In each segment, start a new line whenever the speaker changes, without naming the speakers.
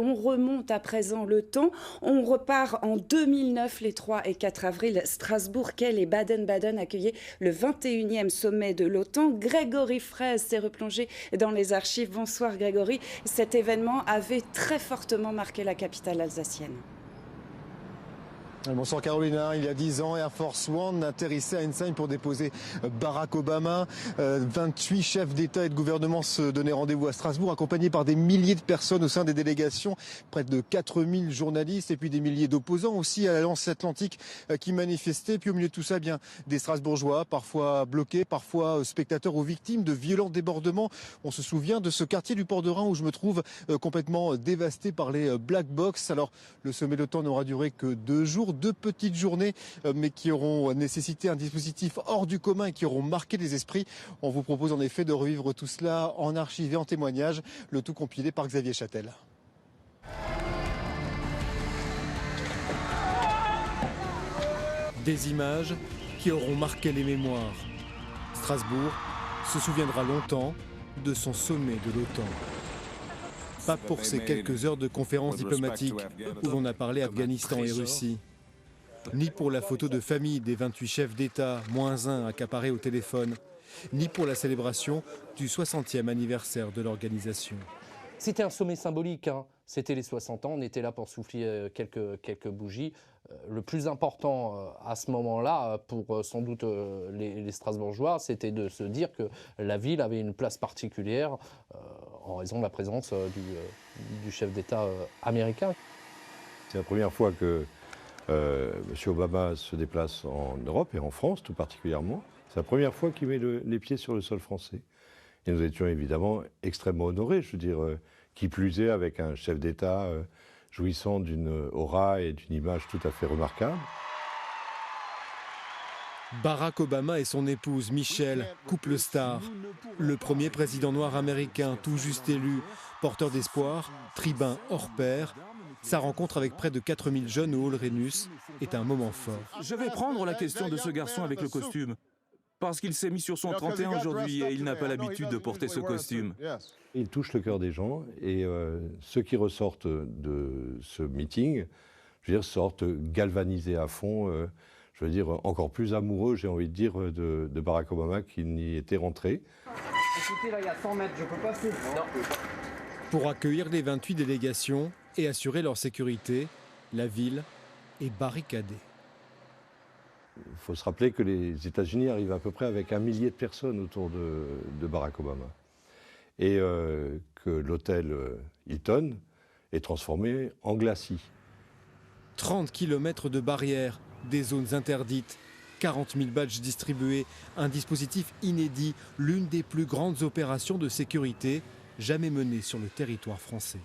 On remonte à présent le temps, on repart en 2009, les 3 et 4 avril, Strasbourg, Kiel et Baden-Baden accueillaient le 21e sommet de l'OTAN. Grégory Fraisse s'est replongé dans les archives. Bonsoir Grégory, cet événement avait très fortement marqué la capitale alsacienne.
Bonsoir Carolina, il y a 10 ans, Air Force One atterrissait à Ensign pour déposer Barack Obama. 28 chefs d'État et de gouvernement se donnaient rendez-vous à Strasbourg, accompagnés par des milliers de personnes au sein des délégations, près de 4000 journalistes et puis des milliers d'opposants aussi à l'Alliance Atlantique qui manifestaient. Puis au milieu de tout ça, bien des Strasbourgeois, parfois bloqués, parfois spectateurs ou victimes de violents débordements. On se souvient de ce quartier du Port de Reims où je me trouve complètement dévasté par les Black Box. Alors le sommet de l'OTAN n'aura duré que 2 jours. 2 petites journées, mais qui auront nécessité un dispositif hors du commun et qui auront marqué les esprits. On vous propose en effet de revivre tout cela en archive et en témoignage, le tout compilé par Xavier Châtel.
Des images qui auront marqué les mémoires. Strasbourg se souviendra longtemps de son sommet de l'OTAN. Pas pour ces quelques heures de conférences diplomatiques où l'on a parlé Afghanistan et Russie. Ni pour la photo de famille des 28 chefs d'État, moins un accaparé au téléphone, ni pour la célébration du 60e anniversaire de l'organisation.
C'était un sommet symbolique, hein. C'était les 60 ans, on était là pour souffler quelques bougies. Le plus important à ce moment-là, pour sans doute les Strasbourgeois, c'était de se dire que la ville avait une place particulière en raison de la présence du chef d'État américain.
C'est la première fois que M. Obama se déplace en Europe et en France tout particulièrement. C'est la première fois qu'il met les pieds sur le sol français. Et nous étions évidemment extrêmement honorés, je veux dire, qui plus est avec un chef d'État jouissant d'une aura et d'une image tout à fait remarquable.
Barack Obama et son épouse Michelle, couple star. Le premier président noir américain tout juste élu, porteur d'espoir, tribun hors pair. Sa rencontre avec près de 4000 jeunes au Hall Rhenus est un moment fort.
Je vais prendre la question de ce garçon avec le costume. Parce qu'il s'est mis sur son 31 aujourd'hui et il n'a pas l'habitude de porter ce costume.
Il touche le cœur des gens et ceux qui ressortent de ce meeting, je veux dire, sortent galvanisés à fond, je veux dire, encore plus amoureux, j'ai envie de dire, de Barack Obama qu'il n'y était rentré.
Écoutez, là, il y a 100 mètres, je peux passer. Non.
Pour accueillir les 28 délégations et assurer leur sécurité, la ville est barricadée.
Il faut se rappeler que les États-Unis arrivent à peu près avec 1 millier de personnes autour de Barack Obama. Et que l'hôtel Hilton est transformé en glacis.
30 km de barrières, des zones interdites, 40 000 badges distribués, un dispositif inédit, l'une des plus grandes opérations de sécurité jamais menées sur le territoire français.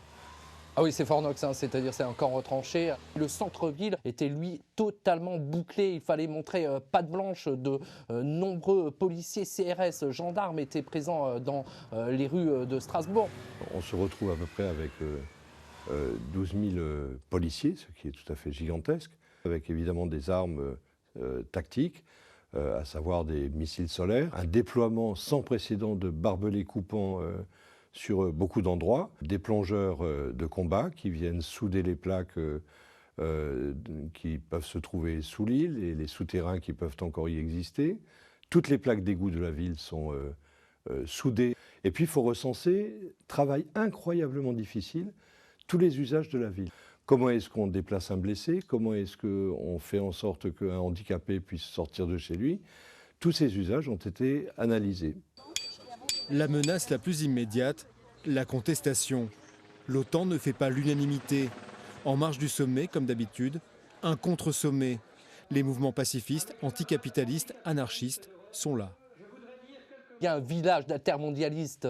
Ah oui, c'est Fort Knox, hein, c'est-à-dire c'est encore retranché. Le centre-ville était, lui, totalement bouclé. Il fallait montrer patte blanche. De nombreux policiers, CRS, gendarmes étaient présents dans les rues de Strasbourg.
On se retrouve à peu près avec 12 000 policiers, ce qui est tout à fait gigantesque, avec évidemment des armes tactiques, à savoir des missiles solaires, un déploiement sans précédent de barbelés coupants sur beaucoup d'endroits, des plongeurs de combat qui viennent souder les plaques qui peuvent se trouver sous l'île et les souterrains qui peuvent encore y exister. Toutes les plaques d'égout de la ville sont soudées. Et puis il faut recenser, travail incroyablement difficile, tous les usages de la ville. Comment est-ce qu'on déplace un blessé? Comment est-ce qu'on fait en sorte qu'un handicapé puisse sortir de chez lui? Tous ces usages ont été analysés.
La menace la plus immédiate, la contestation. L'OTAN ne fait pas l'unanimité. En marge du sommet, comme d'habitude, un contre-sommet. Les mouvements pacifistes, anticapitalistes, anarchistes sont là.
Il y a un village d'intermondialistes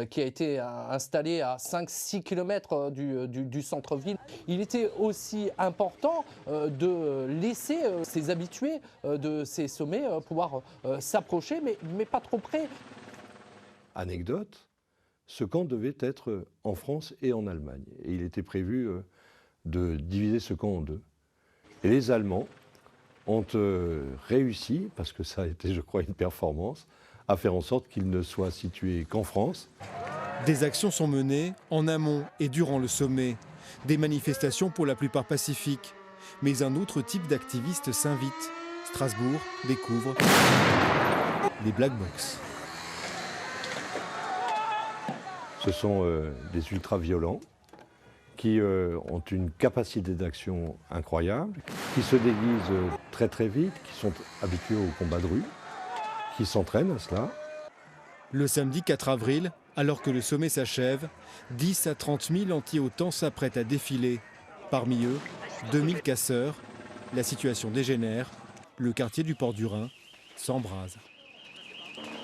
qui a été installé à 5-6 km du centre-ville. Il était aussi important de laisser ces habitués de ces sommets pouvoir s'approcher, mais pas trop près.
Anecdote, ce camp devait être en France et en Allemagne. Et il était prévu de diviser ce camp en 2. Et les Allemands ont réussi, parce que ça a été, je crois, une performance, à faire en sorte qu'il ne soit situé qu'en France.
Des actions sont menées en amont et durant le sommet. Des manifestations pour la plupart pacifiques. Mais un autre type d'activistes s'invite. Strasbourg découvre les Black Blocs.
Ce sont des ultra-violents qui ont une capacité d'action incroyable, qui se déguisent très très vite, qui sont habitués au combat de rue, qui s'entraînent à cela.
Le samedi 4 avril, alors que le sommet s'achève, 10 à 30 000 anti-OTAN s'apprêtent à défiler. Parmi eux, 2000 casseurs. La situation dégénère. Le quartier du Port du Rhin s'embrase.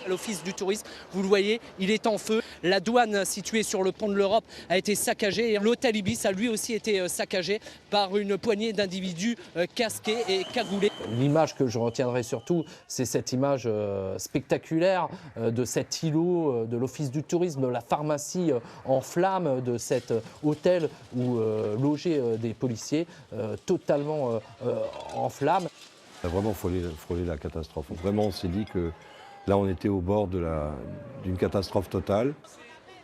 L'office du tourisme, vous le voyez, il est en feu. La douane située sur le pont de l'Europe a été saccagée. Et l'hôtel Ibis a lui aussi été saccagé par une poignée d'individus casqués et cagoulés.
L'image que je retiendrai surtout, c'est cette image spectaculaire de cet îlot, de l'office du tourisme, de la pharmacie en flammes, de cet hôtel où logeaient des policiers totalement en flammes.
Ça a vraiment frôlé la catastrophe. Vraiment, on s'est dit que là, on était au bord d'une catastrophe totale.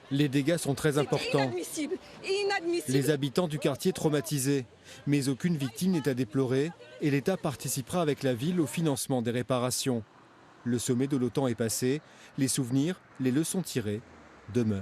Les dégâts sont très importants.
Inadmissible. Inadmissible.
Les habitants du quartier traumatisés. Mais aucune victime n'est à déplorer et l'État participera avec la ville au financement des réparations. Le sommet de l'OTAN est passé. Les souvenirs, les leçons tirées demeurent.